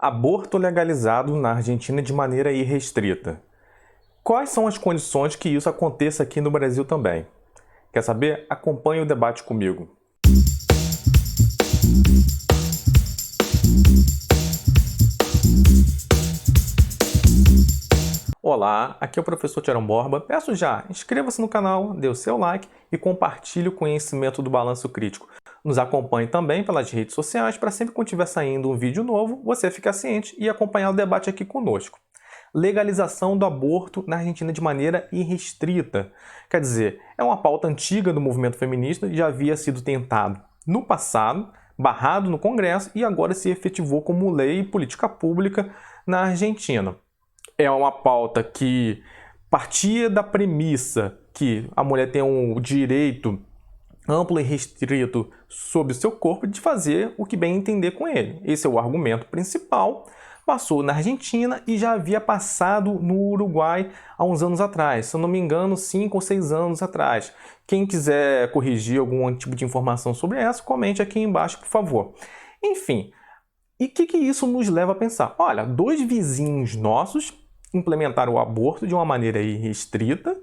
Aborto legalizado na Argentina de maneira irrestrita. Quais são as condições que isso aconteça aqui no Brasil também? Quer saber? Acompanhe o debate comigo. Olá, aqui é o professor Tiarão Borba. Peço já, inscreva-se no canal, dê o seu like e compartilhe o conhecimento do balanço crítico. Nos acompanhe também pelas redes sociais para sempre que tiver saindo um vídeo novo, você ficar ciente e acompanhar o debate aqui conosco. Legalização do aborto na Argentina de maneira irrestrita. Quer dizer, é uma pauta antiga do movimento feminista e já havia sido tentado no passado, barrado no Congresso e agora se efetivou como lei e política pública na Argentina. É uma pauta que partia da premissa que a mulher tem um direito amplo e restrito sobre o seu corpo de fazer o que bem entender com ele. Esse é o argumento principal. Passou na Argentina e já havia passado no Uruguai há uns anos atrás. Se eu não me engano, 5 ou 6 anos atrás. Quem quiser corrigir algum tipo de informação sobre essa, comente aqui embaixo, por favor. Enfim, e o que isso nos leva a pensar? Olha, 2 vizinhos nossos implementaram o aborto de uma maneira irrestrita.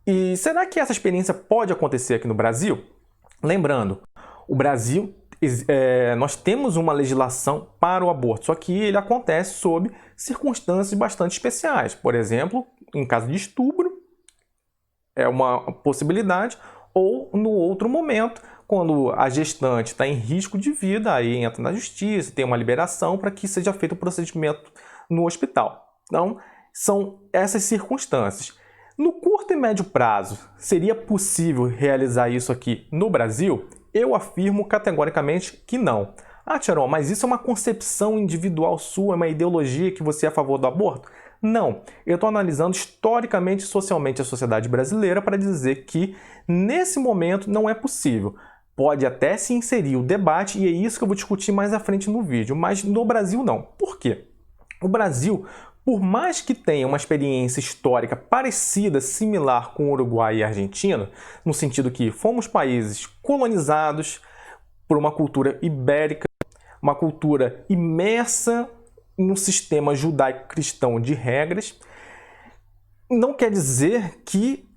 E será que essa experiência pode acontecer aqui no Brasil? Lembrando, o Brasil, nós temos uma legislação para o aborto, só que ele acontece sob circunstâncias bastante especiais. Por exemplo, em caso de estupro, é uma possibilidade, ou no outro momento, quando a gestante está em risco de vida, aí entra na justiça, tem uma liberação para que seja feito o procedimento no hospital. Então, são essas circunstâncias. No curto e médio prazo, seria possível realizar isso aqui no Brasil? Eu afirmo categoricamente que não. Ah, Tiarão, mas isso é uma concepção individual sua, é uma ideologia que você é a favor do aborto? Não. Eu estou analisando historicamente e socialmente a sociedade brasileira para dizer que, nesse momento, não é possível. Pode até se inserir o debate, e é isso que eu vou discutir mais à frente no vídeo, mas no Brasil não. Por quê? O Brasil, por mais que tenha uma experiência histórica parecida, similar com o Uruguai e a Argentina, no sentido que fomos países colonizados por uma cultura ibérica, uma cultura imersa num sistema judaico-cristão de regras, não quer dizer que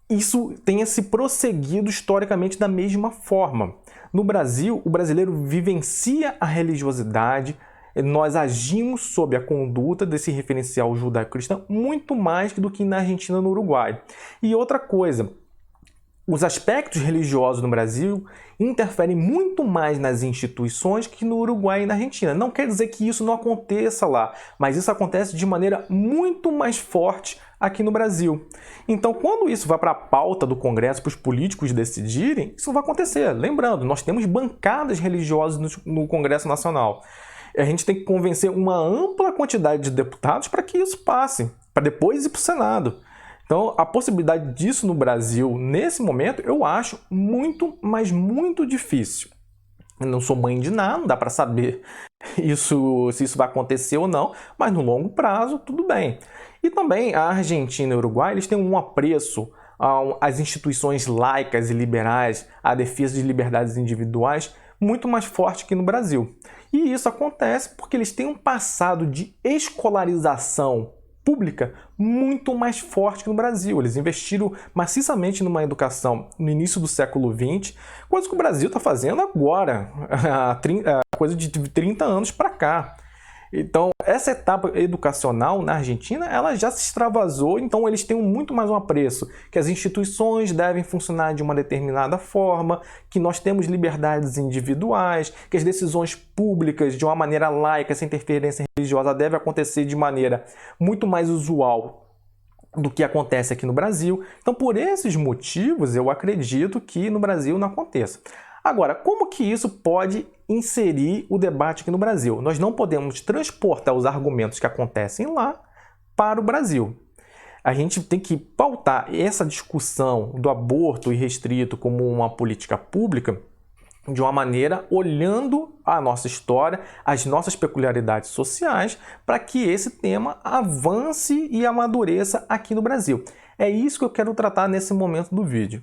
isso tenha se prosseguido historicamente da mesma forma. No Brasil, o brasileiro vivencia a religiosidade, nós agimos sob a conduta desse referencial judaico-cristão muito mais do que na Argentina e no Uruguai. E outra coisa, os aspectos religiosos no Brasil interferem muito mais nas instituições que no Uruguai e na Argentina. Não quer dizer que isso não aconteça lá, mas isso acontece de maneira muito mais forte aqui no Brasil. Então, quando isso vai para a pauta do Congresso, para os políticos decidirem, isso vai acontecer. Lembrando, nós temos bancadas religiosas no Congresso Nacional. A gente tem que convencer uma ampla quantidade de deputados para que isso passe, para depois ir para o Senado. Então, a possibilidade disso no Brasil, nesse momento, eu acho muito, mas muito difícil. Eu não sou mãe de nada, não dá para saber se isso vai acontecer ou não, mas no longo prazo, tudo bem. E também a Argentina e o Uruguai, eles têm um apreço às instituições laicas e liberais, à defesa de liberdades individuais, muito mais forte que no Brasil. E isso acontece porque eles têm um passado de escolarização pública muito mais forte que no Brasil. Eles investiram maciçamente numa educação no início do século XX, coisa que o Brasil está fazendo agora, coisa de 30 anos para cá. Então, essa etapa educacional na Argentina, ela já se extravasou, então eles têm muito mais um apreço, que as instituições devem funcionar de uma determinada forma, que nós temos liberdades individuais, que as decisões públicas, de uma maneira laica, sem interferência religiosa, devem acontecer de maneira muito mais usual do que acontece aqui no Brasil. Então, por esses motivos, eu acredito que no Brasil não aconteça. Agora, como que isso pode inserir o debate aqui no Brasil? Nós não podemos transportar os argumentos que acontecem lá para o Brasil. A gente tem que pautar essa discussão do aborto irrestrito como uma política pública de uma maneira olhando a nossa história, as nossas peculiaridades sociais, para que esse tema avance e amadureça aqui no Brasil. É isso que eu quero tratar nesse momento do vídeo.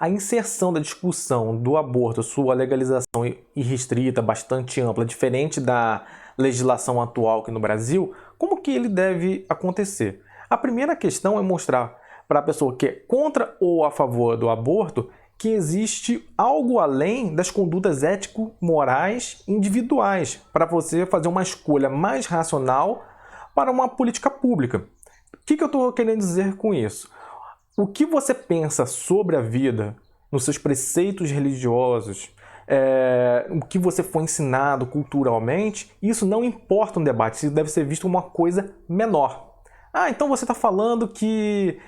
A inserção da discussão do aborto, sua legalização irrestrita, bastante ampla, diferente da legislação atual aqui no Brasil, como que ele deve acontecer? A primeira questão é mostrar para a pessoa que é contra ou a favor do aborto que existe algo além das condutas ético-morais individuais para você fazer uma escolha mais racional para uma política pública. O que eu estou querendo dizer com isso? O que você pensa sobre a vida, nos seus preceitos religiosos, o que você foi ensinado culturalmente, isso não importa no debate, isso deve ser visto como uma coisa menor. Então você está falando que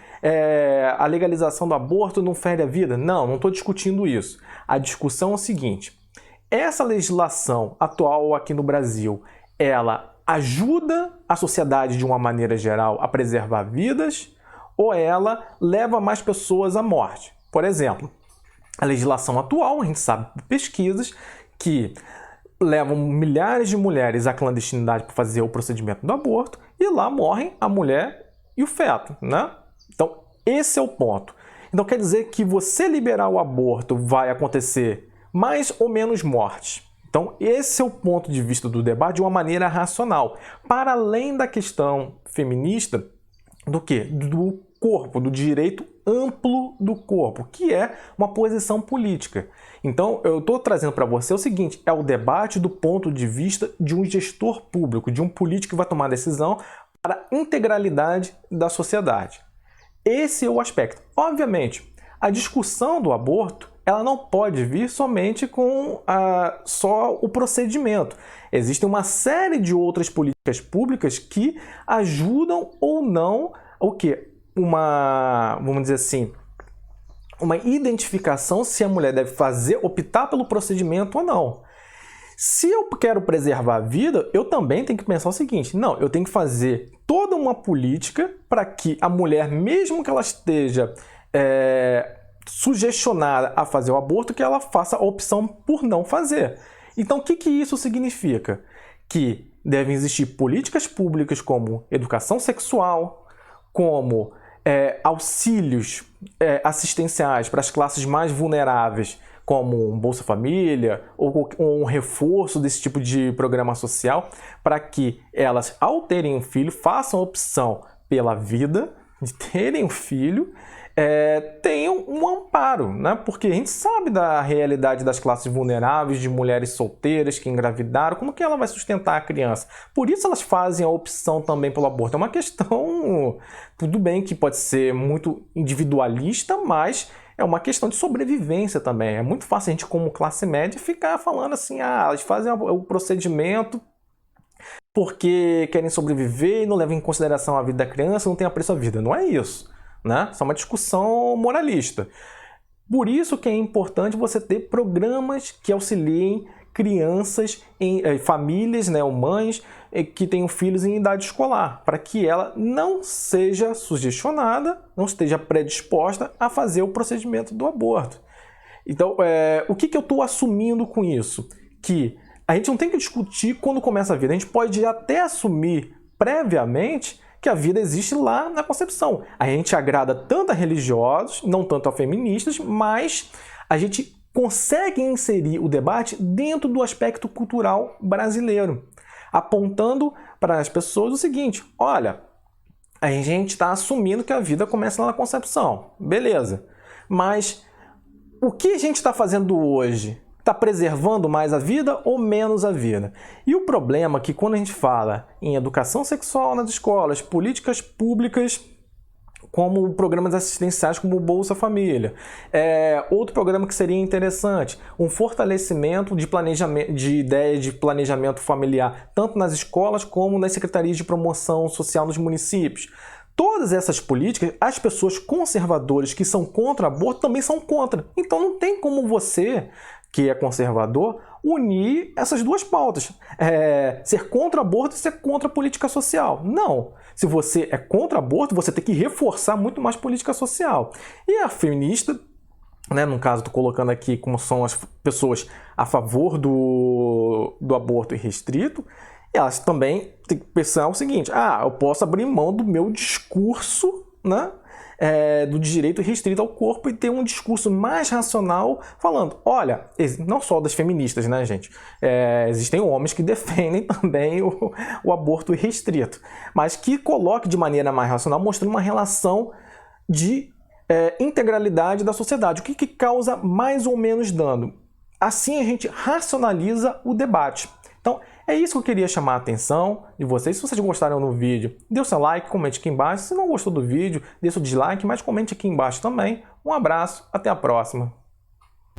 a legalização do aborto não fere a vida? Não estou discutindo isso. A discussão é o seguinte: essa legislação atual aqui no Brasil, ela ajuda a sociedade de uma maneira geral a preservar vidas ou ela leva mais pessoas à morte? Por exemplo, a legislação atual, a gente sabe de pesquisas que levam milhares de mulheres à clandestinidade para fazer o procedimento do aborto e lá morrem a mulher e o feto, né? Então, esse é o ponto. Então, quer dizer que você liberar o aborto vai acontecer mais ou menos mortes. Então, esse é o ponto de vista do debate de uma maneira racional. Para além da questão feminista, do quê? Do corpo, do direito amplo do corpo, que é uma posição política. Então, eu estou trazendo para você o seguinte: é o debate do ponto de vista de um gestor público, de um político que vai tomar decisão para a integralidade da sociedade. Esse é o aspecto. Obviamente, a discussão do aborto ela não pode vir somente com só o procedimento. Existe uma série de outras políticas públicas que ajudam ou não o quê? Vamos dizer assim, uma identificação se a mulher deve optar pelo procedimento ou não. Se eu quero preservar a vida, eu também tenho que pensar o seguinte: não, eu tenho que fazer toda uma política para que a mulher, mesmo que ela esteja sugestionada a fazer o aborto, que ela faça a opção por não fazer. Então, o que isso significa? Que devem existir políticas públicas como educação sexual, como auxílios assistenciais para as classes mais vulneráveis, como um Bolsa Família ou um reforço desse tipo de programa social, para que elas, ao terem um filho, façam a opção pela vida, de terem um filho, tenham um amparo, né? Porque a gente sabe da realidade das classes vulneráveis, de mulheres solteiras que engravidaram, como que ela vai sustentar a criança? Por isso elas fazem a opção também pelo aborto. É uma questão, tudo bem que pode ser muito individualista, mas é uma questão de sobrevivência também. É muito fácil a gente, como classe média, ficar falando assim: elas fazem o procedimento porque querem sobreviver e não levam em consideração a vida da criança, não tem apreço à vida. Não é isso, né? Isso é uma discussão moralista. Por isso que é importante você ter programas que auxiliem crianças, famílias, né, ou mães que tenham filhos em idade escolar, para que ela não seja sugestionada, não esteja predisposta a fazer o procedimento do aborto. Então, o que eu estou assumindo com isso? Que a gente não tem que discutir quando começa a vida. A gente pode até assumir previamente que a vida existe lá na concepção. A gente agrada tanto a religiosos, não tanto a feministas, mas a gente consegue inserir o debate dentro do aspecto cultural brasileiro, apontando para as pessoas o seguinte: olha, a gente está assumindo que a vida começa lá na concepção. Beleza. Mas o que a gente está fazendo hoje? Está preservando mais a vida ou menos a vida? E o problema é que quando a gente fala em educação sexual nas escolas, políticas públicas como programas assistenciais como o Bolsa Família, outro programa que seria interessante, um fortalecimento de planejamento, de ideia de planejamento familiar, tanto nas escolas como nas secretarias de promoção social nos municípios. Todas essas políticas, as pessoas conservadoras que são contra o aborto também são contra. Então não tem como você, que é conservador, unir essas duas pautas. Ser contra o aborto e ser contra a política social. Não. Se você é contra o aborto, você tem que reforçar muito mais política social. E a feminista, né, no caso, estou colocando aqui como são as pessoas a favor do aborto irrestrito, elas também têm que pensar o seguinte: eu posso abrir mão do meu discurso, né, do direito restrito ao corpo e ter um discurso mais racional falando, olha, não só das feministas, né, gente? Existem homens que defendem também o aborto restrito, mas que coloque de maneira mais racional, mostrando uma relação de integralidade da sociedade. O que causa mais ou menos dano? Assim a gente racionaliza o debate. Então, é isso que eu queria chamar a atenção de vocês. Se vocês gostaram do vídeo, dê o seu like, comente aqui embaixo. Se não gostou do vídeo, dê o seu dislike, mas comente aqui embaixo também. Um abraço, até a próxima.